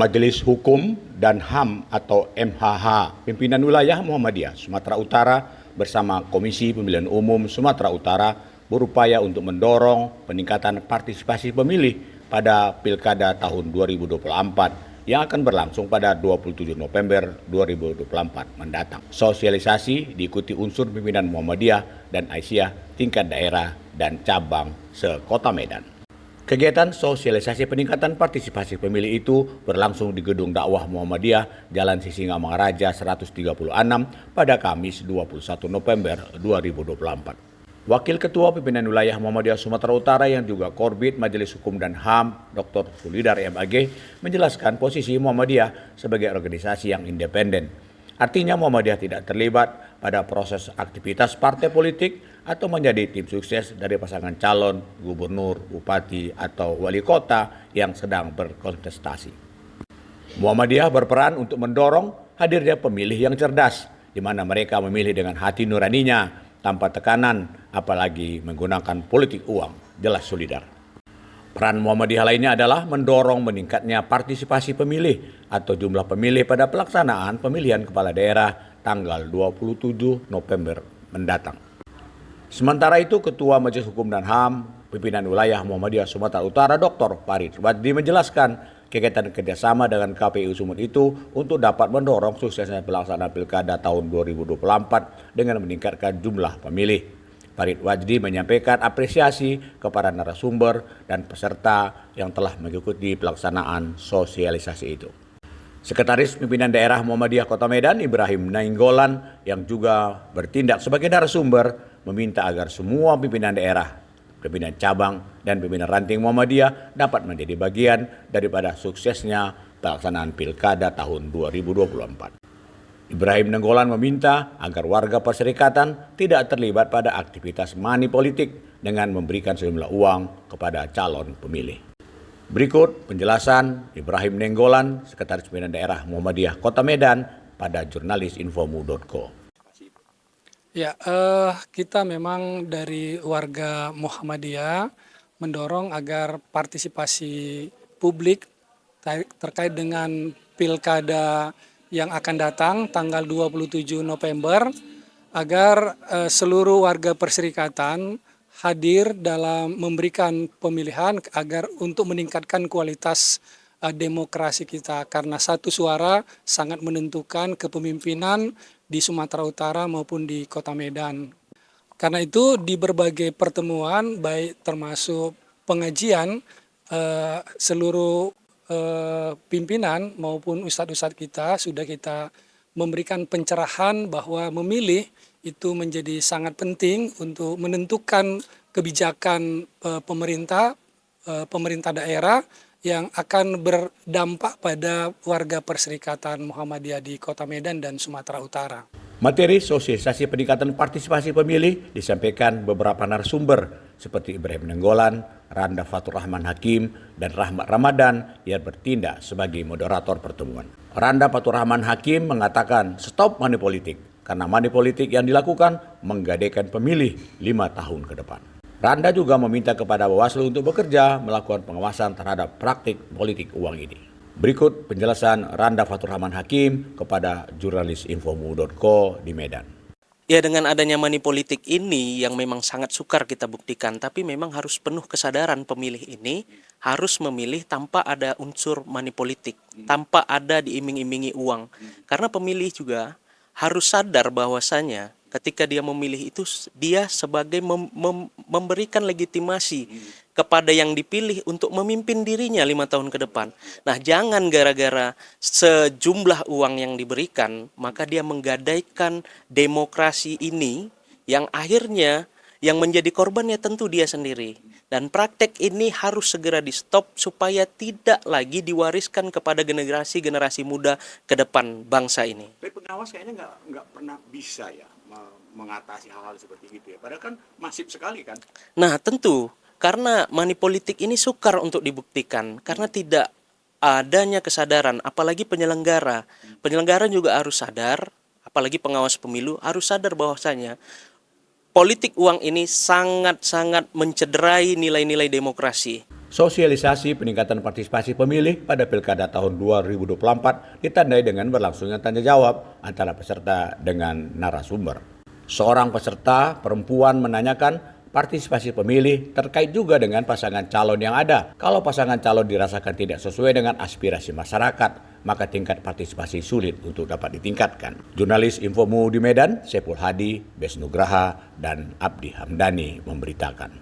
Majelis Hukum dan HAM atau MHH Pimpinan Wilayah Muhammadiyah Sumatera Utara bersama Komisi Pemilihan Umum Sumatera Utara berupaya untuk mendorong peningkatan partisipasi pemilih pada Pilkada tahun 2024 yang akan berlangsung pada 27 November 2024 mendatang. Sosialisasi diikuti unsur pimpinan Muhammadiyah dan Aisyah tingkat daerah dan cabang se-Kota Medan. Kegiatan sosialisasi peningkatan partisipasi pemilih itu berlangsung di Gedung Dakwah Muhammadiyah, Jalan Sisingamangaraja 136 pada Kamis 21 November 2024. Wakil Ketua Pimpinan Wilayah Muhammadiyah Sumatera Utara yang juga Korbit Majelis Hukum dan HAM, Dr. Sulidar MAG, menjelaskan posisi Muhammadiyah sebagai organisasi yang independen. Artinya Muhammadiyah tidak terlibat pada proses aktivitas partai politik atau menjadi tim sukses dari pasangan calon, gubernur, bupati, atau wali kota yang sedang berkontestasi. Muhammadiyah berperan untuk mendorong hadirnya pemilih yang cerdas, di mana mereka memilih dengan hati nuraninya, tanpa tekanan, apalagi menggunakan politik uang, jelas Sulidar. Peran Muhammadiyah lainnya adalah mendorong meningkatnya partisipasi pemilih atau jumlah pemilih pada pelaksanaan pemilihan kepala daerah tanggal 27 November mendatang. Sementara itu, Ketua Majelis Hukum dan HAM Pimpinan Wilayah Muhammadiyah Sumatera Utara Dr. Farid Waddi menjelaskan kegiatan kerjasama dengan KPU Sumut itu untuk dapat mendorong suksesnya pelaksanaan Pilkada tahun 2024 dengan meningkatkan jumlah pemilih. Farid Waddi menyampaikan apresiasi kepada narasumber dan peserta yang telah mengikuti pelaksanaan sosialisasi itu. Sekretaris Pimpinan Daerah Muhammadiyah Kota Medan Ibrahim Nainggolan yang juga bertindak sebagai narasumber meminta agar semua pimpinan daerah, pimpinan cabang, dan pimpinan ranting Muhammadiyah dapat menjadi bagian daripada suksesnya pelaksanaan Pilkada tahun 2024. Ibrahim Nainggolan meminta agar warga perserikatan tidak terlibat pada aktivitas money politik dengan memberikan sejumlah uang kepada calon pemilih. Berikut penjelasan Ibrahim Nainggolan, Sekretaris Pimpinan Daerah Muhammadiyah Kota Medan pada jurnalis Infomu.co. Ya, kita memang dari warga Muhammadiyah mendorong agar partisipasi publik terkait dengan Pilkada yang akan datang tanggal 27 November agar seluruh warga perserikatan hadir dalam memberikan pemilihan agar untuk meningkatkan kualitas demokrasi kita, karena satu suara sangat menentukan kepemimpinan di Sumatera Utara maupun di Kota Medan. Karena itu di berbagai pertemuan baik termasuk pengajian seluruh pimpinan maupun ustadz-ustadz kita sudah kita memberikan pencerahan bahwa memilih itu menjadi sangat penting untuk menentukan kebijakan pemerintah daerah yang akan berdampak pada warga perserikatan Muhammadiyah di Kota Medan dan Sumatera Utara. Materi sosialisasi peningkatan partisipasi pemilih disampaikan beberapa narasumber seperti Ibrahim Nainggolan, Randa Fatur Rahman Hakim, dan Rahmat Ramadan yang bertindak sebagai moderator pertemuan. Randa Fatur Rahman Hakim mengatakan stop money politik karena money politik yang dilakukan menggadaikan pemilih 5 tahun ke depan. Randa juga meminta kepada Bawaslu untuk bekerja melakukan pengawasan terhadap praktik politik uang ini. Berikut penjelasan Randa Fatur Rahman Hakim kepada jurnalis Infomu.co di Medan. Ya, dengan adanya money politik ini yang memang sangat sukar kita buktikan, tapi memang harus penuh kesadaran pemilih ini harus memilih tanpa ada unsur money politik, tanpa ada diiming-imingi uang. Karena pemilih juga harus sadar bahwasanya ketika dia memilih itu dia sebagai memberikan legitimasi kepada yang dipilih untuk memimpin dirinya 5 tahun ke depan. Nah, jangan gara-gara sejumlah uang yang diberikan maka dia menggadaikan demokrasi ini yang akhirnya yang menjadi korbannya tentu dia sendiri. Dan praktek ini harus segera di stop supaya tidak lagi diwariskan kepada generasi muda ke depan bangsa ini. Tapi pengawas kayaknya nggak pernah bisa ya mengatasi hal-hal seperti itu ya. Padahal kan masif sekali kan. Nah, tentu karena money politik ini sukar untuk dibuktikan karena tidak adanya kesadaran, apalagi penyelenggara. Penyelenggara juga harus sadar, apalagi pengawas pemilu harus sadar bahwasanya politik uang ini sangat-sangat mencederai nilai-nilai demokrasi. Sosialisasi peningkatan partisipasi pemilih pada Pilkada tahun 2024 ditandai dengan berlangsungnya tanya jawab antara peserta dengan narasumber. Seorang peserta perempuan menanyakan partisipasi pemilih terkait juga dengan pasangan calon yang ada. Kalau pasangan calon dirasakan tidak sesuai dengan aspirasi masyarakat, maka tingkat partisipasi sulit untuk dapat ditingkatkan. Jurnalis Infomu di Medan, Sepul Hadi, Bes Nugraha, dan Abdi Hamdani memberitakan.